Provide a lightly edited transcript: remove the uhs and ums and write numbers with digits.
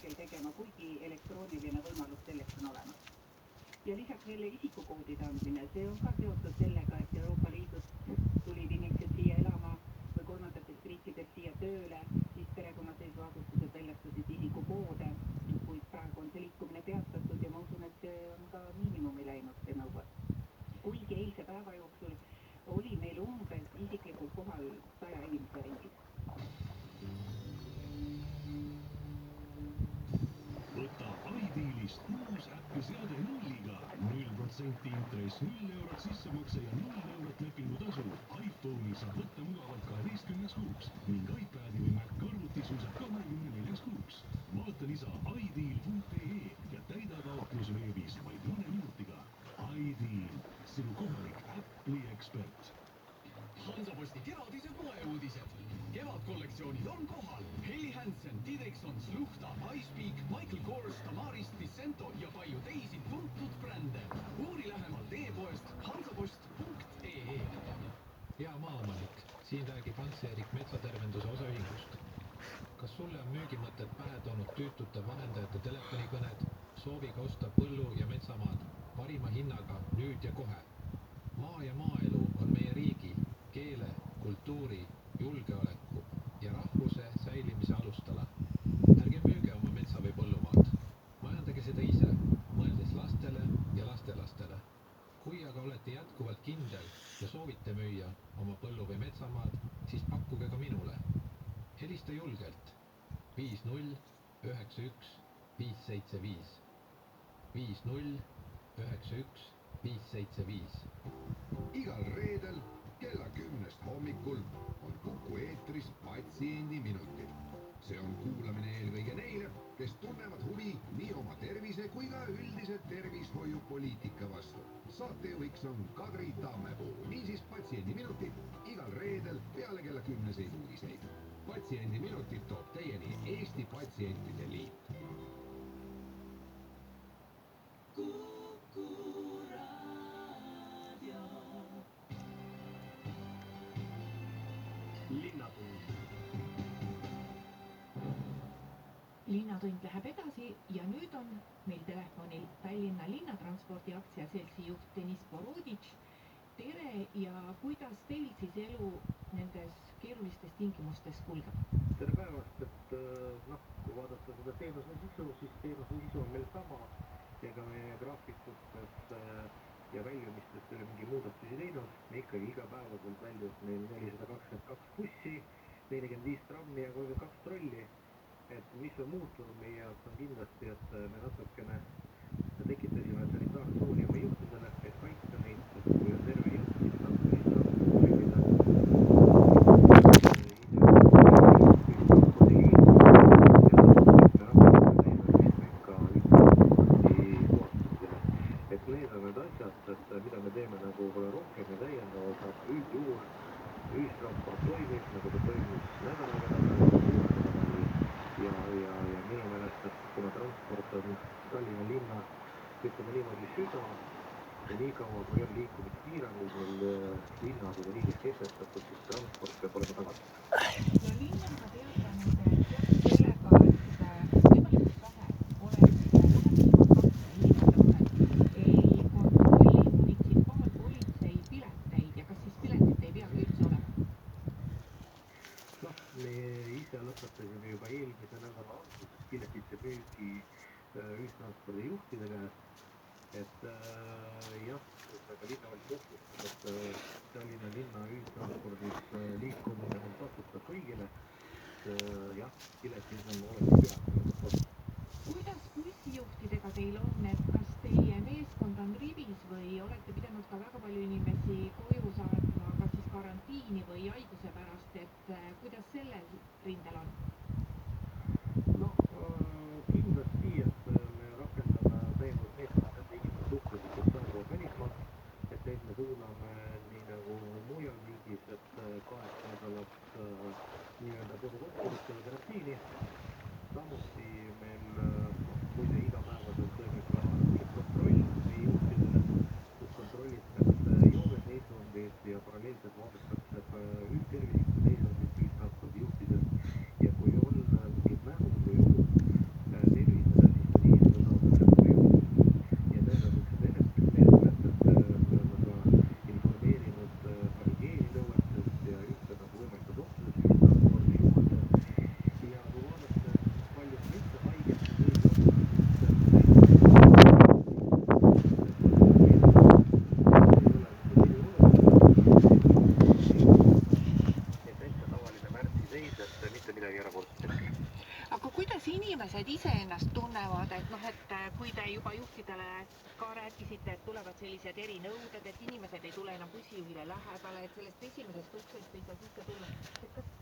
hetkel tegema, kuigi elektrooniline võimalus selleks on olemas. Ja lisaks selle isikukoodide andmine, see on ka seotud sellega, et Euroopa Liidust tulid inimesed siia elama või kolmandatest riikidest siia tööle, siis perekonnaseisuasutused väljastasid isikukoode, kuid praegu on see liikumine peatatud ja ma usun, et see on ka miinimumi läinud see nõue. Kuigi eilse päeva jooksul oli meil umbes isiklikult kohal 100 inimese ringis. Võta iDealist uus äpp ja seade nulliga. 0% intress, 0 eurot sissemakse ja 0 eurot lepingutasu. iPhone'i saab võtta mugavalt 12 kuuks ning iPadi või Mac arvuti suisa 24 kuuks. Vaata lisa iDeal.ee ja täida taotlus veebis vaid 1 minutiga. iDeal, sinu kohalik Apple'i ekspert. Hansaposti kevadised moeuudised. Kevadkollektsioonid on kohal. Helly Hansen, Didrikson, Sluhta, Icepeak, Michael Kors, Tamaris, Dissento ja palju teisi tuntud brände. Uuri lähemalt e-poest hansapost.ee. Hea maaomanik, siin räägib Hans-Erik Metsatervenduse osaühingust. Kas sulle on müügimõtted pähe toonud tüütute vahendajate telefonikõned, sooviga osta põllu- ja metsamaad parima hinnaga nüüd ja kohe? Maa ja maaelu on meie riigi, keele, kultuuri, julgeoleku ja rahvuse säilimise alustala. Ärge müüge oma metsa või põllumaad. Majandage seda ise, mõeldes lastele ja lastelastele. Kui aga olete jätkuvalt kindel ja soovite müüa oma põllu- või metsamaad, siis pakkuge ka minule. Helista julgelt 50 91 575 50 91 575. Igal reedel kella 10 hommikul on Kuku eetris Patsiendiminutid. See on kuulamine eelkõige neile, kes tunnevad huvi nii oma tervise kui ka üldise tervishoiupoliitika vastu. Saatejuhiks on Kadri Tammepuu, niisiis Patsiendiminutid igal reedel peale kella 10 uudiseid. Patsiendiminutid toob teieni Eesti Patsientide Liit. Linnatund läheb edasi ja nüüd on meil telefonil Tallinna Linnatranspordi aktsiaseltsi juht Deniss Boroditš. Tere ja kuidas teil siis elu nendes keerulistes tingimustes kulgeb? Tere päevast, et kui vaadata seda teenuse sisu, siis teenuse sisu on meil sama. Ega meie graafikutest ja väljumistest ei ole mingi muudatusi teinud. Me ikkagi igapäevaselt väljub meil 422 bussi, 45 trammi ja 32 trolli. Et mis on muutunud meie jaoks on kindlasti, et me natukene tekitasime sanitaartsooni oma juhtidele, et kaitsta neid, et kui on terve juht, siis saab toimida. Et need on need asjad, et mida me teeme nagu rohkem ja täiendavalt, üldjuhul ühistransport toimib, nagu ta toimis nädalaga ja minu meelest, et kuna transport on Tallinna linna, ütleme niimoodi süda ja nii kaua kui on liikumispiirangud meil linnas või riigis kehtestatud, siis transport peab olema tagatud. Ja linn on ka teadanud, et sellega, et võimalikult vähe oleks ei kontrolli munitsipaalpolitsei pileteid ja kas siis piletit ei peagi üldse olema? Me ise lõpetasime juba eelmise nädala alguses piletite müügi ühistranspordi juhtide käest, et aga linna oli kohtustus, et Tallinna linna ühistranspordis liikumine on tasuta kõigile, piletid on olemas pealt. Kuidas bussijuhtidega teil on, et kas teie meeskond on rivis või olete pidanud ka väga palju inimesi koju saatma, kas siis karantiini või haiguse pärast, et kuidas sellel rindel on? Kindlasti, et me rakendame täiendavad meetmed nende inimeste suhtes, kes saabuvad välismaalt, et neid me suuname nii nagu mujal riigis, et 8 nädalat nii-öelda kodukontorisse või karantiini. Samuti meil muide igapäevaselt toimub ka kontroll meie juhtidele, kus kontrollitakse joogeseisundit ja paralleelselt vaadatakse üldtervislikku seisundit ühistranspordi juhtidest ja kui on mingid mähud või ohud seis, et mitte midagi erakordset ei ole. Aga kuidas inimesed ise ennast tunnevad, et kui te juba juhtidele ka rääkisite, et tulevad sellised erinõuded, et inimesed ei tule enam bussijuhile lähedale, et sellest esimesest uksest ei saa sisse tulla, et kas